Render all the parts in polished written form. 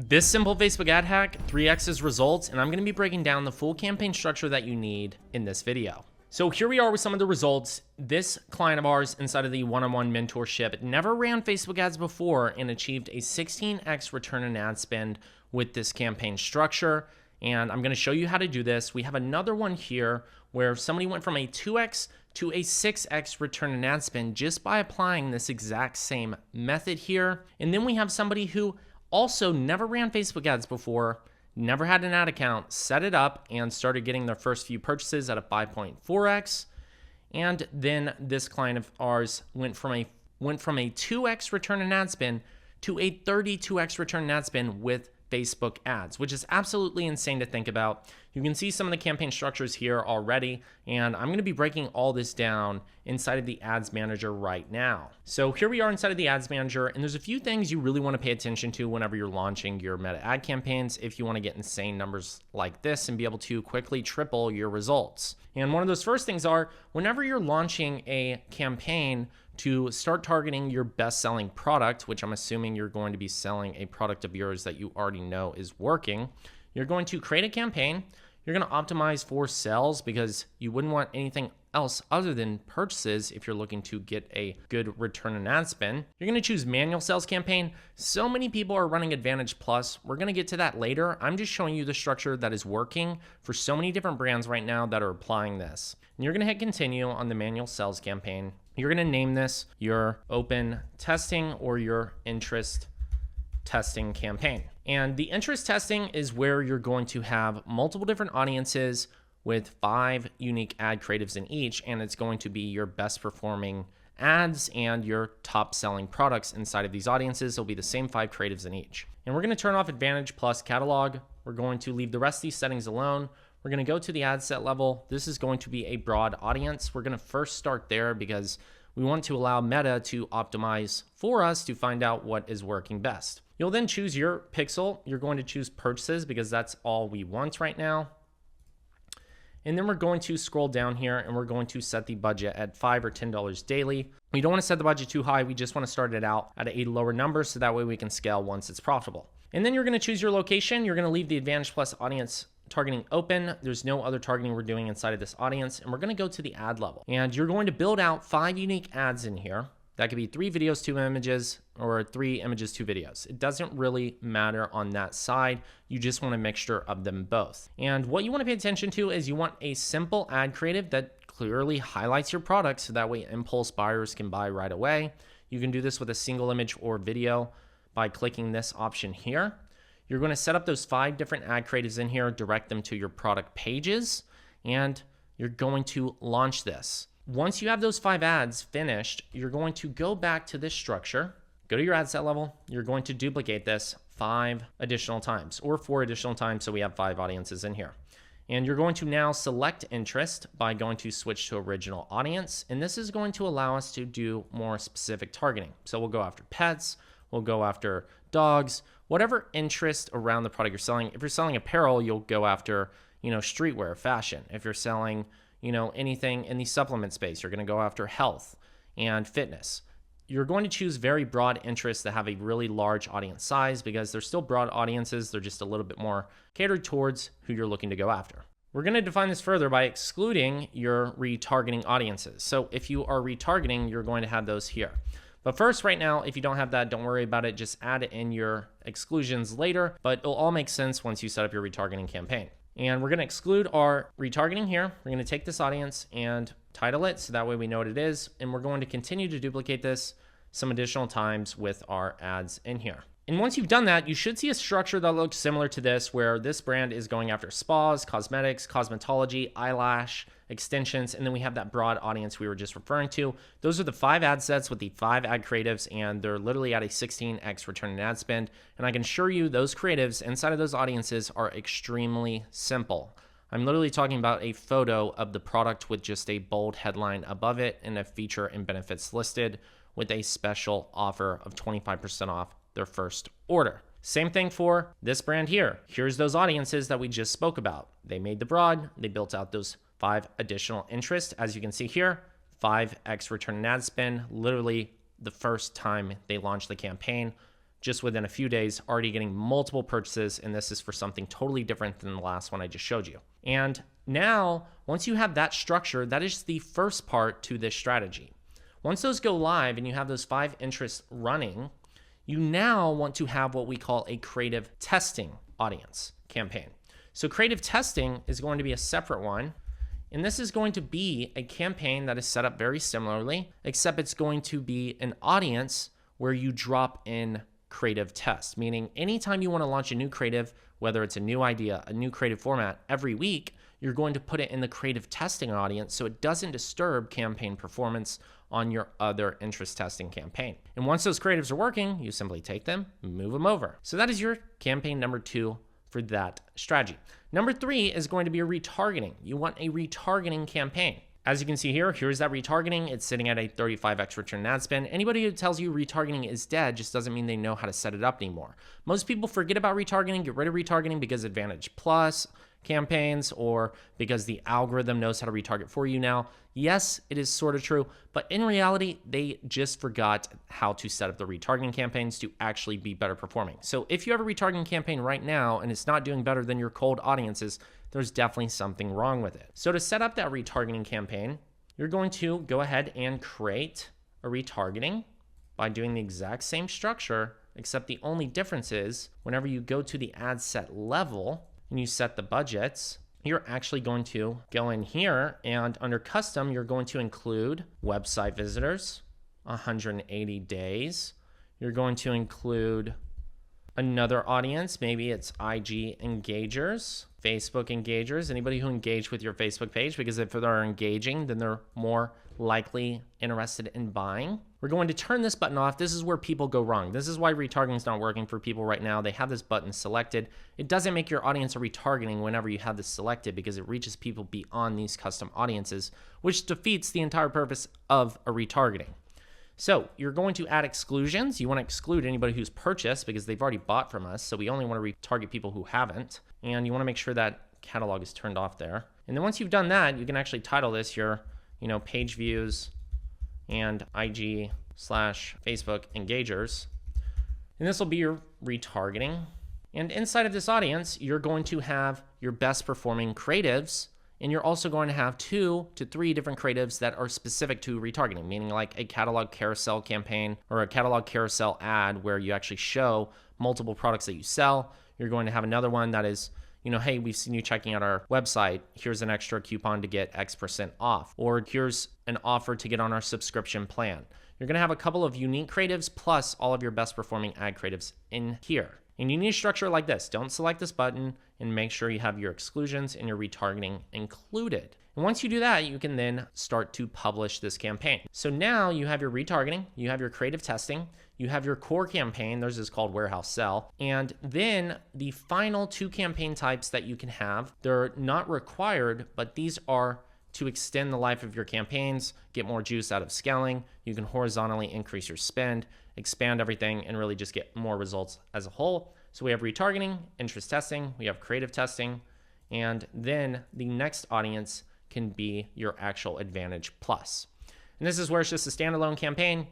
This simple Facebook ad hack, 3X's results, and I'm going to be breaking down the full campaign structure that you need in this video. So here we are with some of the results. This client of ours inside of the one-on-one mentorship never ran Facebook ads before and achieved a 16x return on ad spend with this campaign structure. And I'm going to show you how to do this. We have another one here where somebody went from a 2x to a 6x return on ad spend just by applying this exact same method here. And then we have somebody who also never ran Facebook ads before, never had an ad account, set it up, and started getting their first few purchases at a 5.4x. And then this client of ours went from a 2x return on ad spend to a 32x return on ad spend with Facebook ads, which is absolutely insane to think about. You can see some of the campaign structures here already, and I'm going to be breaking all this down inside of the Ads Manager right now. So here we are inside of the Ads Manager, and there's a few things you really want to pay attention to whenever you're launching your meta ad campaigns if you want to get insane numbers like this and be able to quickly triple your results. And one of those first things are whenever you're launching a campaign to start targeting your best-selling product, which I'm assuming you're going to be selling a product of yours that you already know is working, you're going to create a campaign. You're going to optimize for sales because you wouldn't want anything else other than purchases if you're looking to get a good return on ad spend. You're going to choose manual sales campaign. So many people are running Advantage Plus. We're going to get to that later. I'm just showing you the structure that is working for so many different brands right now that are applying this. And you're going to hit continue on the manual sales campaign. You're going to name this your open testing or your interest testing campaign. And the interest testing is where you're going to have multiple different audiences with 5 unique ad creatives in each, and it's going to be your best performing ads and your top selling products inside of these audiences. It'll be the same 5 creatives in each. And we're going to turn off Advantage Plus catalog. We're going to leave the rest of these settings alone. We're going to go to the ad set level. This is going to be a broad audience. We're going to first start there because we want to allow Meta to optimize for us to find out what is working best. You'll then choose your pixel. You're going to choose purchases because that's all we want right now. And then we're going to scroll down here and we're going to set the budget at $5 or $10 daily. We don't want to set the budget too high. We just want to start it out at a lower number so that way we can scale once it's profitable. And then you're going to choose your location. You're going to leave the Advantage Plus audience targeting open. There's no other targeting we're doing inside of this audience. And we're going to go to the ad level. And you're going to build out 5 unique ads in here. That could be 3 videos, 2 images, or 3 images, 2 videos. It doesn't really matter on that side. You just want a mixture of them both. And what you want to pay attention to is you want a simple ad creative that clearly highlights your product so that way impulse buyers can buy right away. You can do this with a single image or video by clicking this option here. You're going to set up those 5 different ad creatives in here, direct them to your product pages, and you're going to launch this. Once you have those 5 ads finished, you're going to go back to this structure, go to your ad set level. You're going to duplicate this 5 additional times or 4 additional times. So we have 5 audiences in here. And you're going to now select interest by going to switch to original audience. And this is going to allow us to do more specific targeting. So we'll go after pets, we'll go after dogs, whatever interest around the product you're selling. If you're selling apparel, you'll go after, streetwear, fashion. If you're selling anything in the supplement space, you're going to go after health and fitness. You're going to choose very broad interests that have a really large audience size because they're still broad audiences. They're just a little bit more catered towards who you're looking to go after. We're going to define this further by excluding your retargeting audiences. So if you are retargeting, you're going to have those here. But first, right now, if you don't have that, don't worry about it. Just add it in your exclusions later, but it'll all make sense once you set up your retargeting campaign. And we're going to exclude our retargeting here. We're going to take this audience and title it so that way we know what it is. And we're going to continue to duplicate this some additional times with our ads in here. And once you've done that, you should see a structure that looks similar to this, where this brand is going after spas, cosmetics, cosmetology, eyelash, extensions, and then we have that broad audience we were just referring to. Those are the 5 ad sets with the 5 ad creatives, and they're literally at a 16x return on ad spend. And I can assure you those creatives inside of those audiences are extremely simple. I'm literally talking about a photo of the product with just a bold headline above it and a feature and benefits listed with a special offer of 25% off their first order. Same thing for this brand here. Here's those audiences that we just spoke about. They made the broad, they built out those 5 additional interests. As you can see here, 5x return on ad spend, literally the first time they launched the campaign. just within a few days, already getting multiple purchases. And this is for something totally different than the last one I just showed you. And now, once you have that structure, that is the first part to this strategy. Once those go live and you have those 5 interests running, you now want to have what we call a creative testing audience campaign. So creative testing is going to be a separate one. And this is going to be a campaign that is set up very similarly, except it's going to be an audience where you drop in creative tests, meaning anytime you want to launch a new creative, whether it's a new idea, a new creative format, every week, you're going to put it in the creative testing audience so it doesn't disturb campaign performance on your other interest testing campaign. And once those creatives are working, you simply take them, move them over. So that is your campaign number 2 for that strategy. Number 3 is going to be a retargeting. You want a retargeting campaign. As you can see here, here's that retargeting. It's sitting at a 35x return ad spend. Anybody who tells you retargeting is dead just doesn't mean they know how to set it up anymore. Most people forget about retargeting, get rid of retargeting because Advantage Plus campaigns or because the algorithm knows how to retarget for you now. Yes, it is sort of true, but in reality, they just forgot how to set up the retargeting campaigns to actually be better performing. So if you have a retargeting campaign right now and it's not doing better than your cold audiences, there's definitely something wrong with it. So to set up that retargeting campaign, you're going to go ahead and create a retargeting by doing the exact same structure, except the only difference is whenever you go to the ad set level and you set the budgets, you're actually going to go in here and under custom, you're going to include website visitors, 180 days. You're going to include another audience, maybe it's IG engagers, Facebook engagers, anybody who engaged with your Facebook page, because if they're engaging, then they're more likely interested in buying. We're going to turn this button off. This is where people go wrong. This is why retargeting is not working for people right now. They have this button selected. It doesn't make your audience a retargeting whenever you have this selected because it reaches people beyond these custom audiences, which defeats the entire purpose of a retargeting. So you're going to add exclusions. You want to exclude anybody who's purchased because they've already bought from us. So we only want to retarget people who haven't. And you want to make sure that catalog is turned off there. And then once you've done that, you can actually title this your, page views and IG/Facebook engagers. And this will be your retargeting. And inside of this audience, you're going to have your best performing creatives. And you're also going to have 2 to 3 different creatives that are specific to retargeting, meaning like a catalog carousel campaign or a catalog carousel ad where you actually show multiple products that you sell. You're going to have another one that is, hey, we've seen you checking out our website. Here's an extra coupon to get X% off. Or here's an offer to get on our subscription plan. You're going to have a couple of unique creatives plus all of your best performing ad creatives in here. And you need a structure like this. Don't select this button and make sure you have your exclusions and your retargeting included. And once you do that, you can then start to publish this campaign. So now you have your retargeting, you have your creative testing, you have your core campaign, theirs is called warehouse sell, and then the final 2 campaign types that you can have, they're not required, but these are to extend the life of your campaigns, get more juice out of scaling. You can horizontally increase your spend, expand everything, and really just get more results as a whole. So we have retargeting, interest testing, we have creative testing, and then the next audience can be your actual Advantage Plus. And this is where it's just a standalone campaign.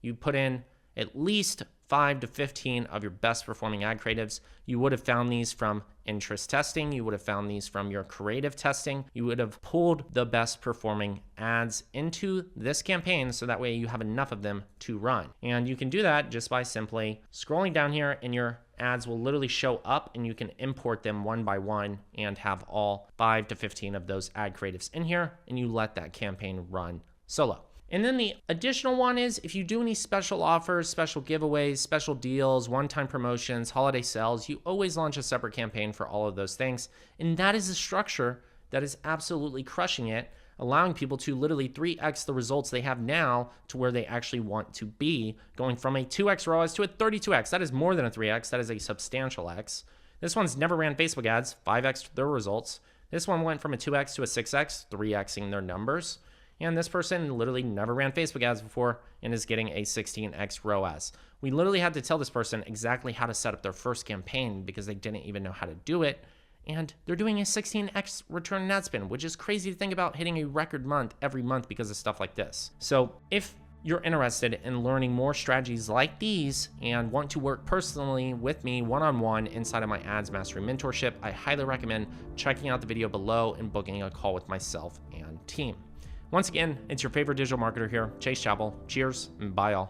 You put in at least 5 to 15 of your best performing ad creatives. You would have found these from interest testing. You would have found these from your creative testing. You would have pulled the best performing ads into this campaign so that way you have enough of them to run. And you can do that just by simply scrolling down here and your ads will literally show up and you can import them one by one and have all 5 to 15 of those ad creatives in here and you let that campaign run solo. And then the additional one is if you do any special offers, special giveaways, special deals, one-time promotions, holiday sales, you always launch a separate campaign for all of those things. And that is a structure that is absolutely crushing it, allowing people to literally 3x the results they have now to where they actually want to be, going from a 2x ROAS to a 32x. That is more than a 3x. That is a substantial x. This one's never ran Facebook ads, 5x their results. This one went from a 2x to a 6x, 3xing their numbers. And this person literally never ran Facebook ads before and is getting a 16x ROAS. We literally had to tell this person exactly how to set up their first campaign because they didn't even know how to do it. And they're doing a 16x return on ad spend, which is crazy to think about hitting a record month every month because of stuff like this. So if you're interested in learning more strategies like these and want to work personally with me one-on-one inside of my Ads Mastery mentorship, I highly recommend checking out the video below and booking a call with myself and team. Once again, it's your favorite digital marketer here, Chase Chappell. Cheers and bye all.